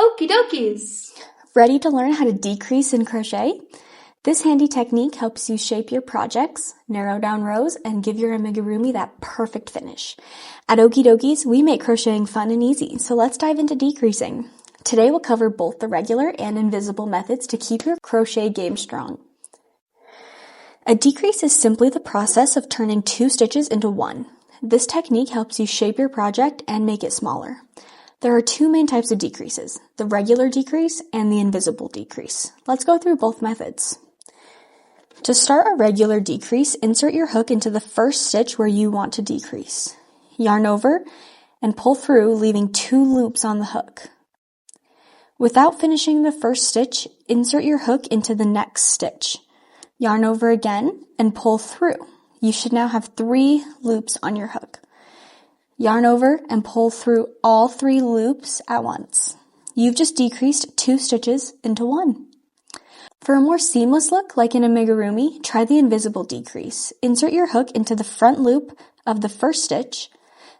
Okey Dokeys! Ready to learn how to decrease in crochet? This handy technique helps you shape your projects, narrow down rows, and give your amigurumi that perfect finish. At Okey Dokeys, we make crocheting fun and easy, so let's dive into decreasing. Today we'll cover both the regular and invisible methods to keep your crochet game strong. A decrease is simply the process of turning 2 stitches into 1. This technique helps you shape your project and make it smaller. There are 2 main types of decreases, the regular decrease and the invisible decrease. Let's go through both methods. To start a regular decrease, insert your hook into the first stitch where you want to decrease. Yarn over and pull through, leaving 2 loops on the hook. Without finishing the first stitch, insert your hook into the next stitch. Yarn over again and pull through. You should now have 3 loops on your hook. Yarn over and pull through all 3 loops at once. You've just decreased 2 stitches into 1. For a more seamless look, like an amigurumi, try the invisible decrease. Insert your hook into the front loop of the first stitch,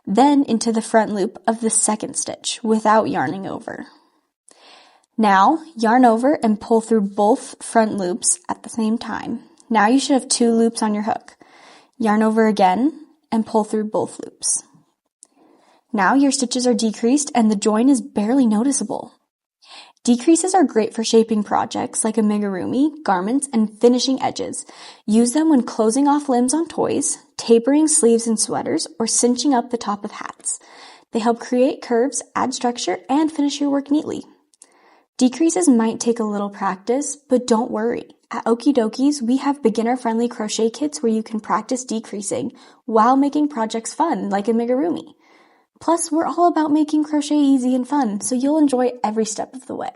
then into the front loop of the second stitch without yarning over. Now, yarn over and pull through both front loops at the same time. Now you should have 2 loops on your hook. Yarn over again and pull through both loops. Now your stitches are decreased and the join is barely noticeable. Decreases are great for shaping projects like amigurumi, garments, and finishing edges. Use them when closing off limbs on toys, tapering sleeves in sweaters, or cinching up the top of hats. They help create curves, add structure, and finish your work neatly. Decreases might take a little practice, but don't worry. At Okey Dokeys, we have beginner-friendly crochet kits where you can practice decreasing while making projects fun, like amigurumi. Plus, we're all about making crochet easy and fun, so you'll enjoy every step of the way.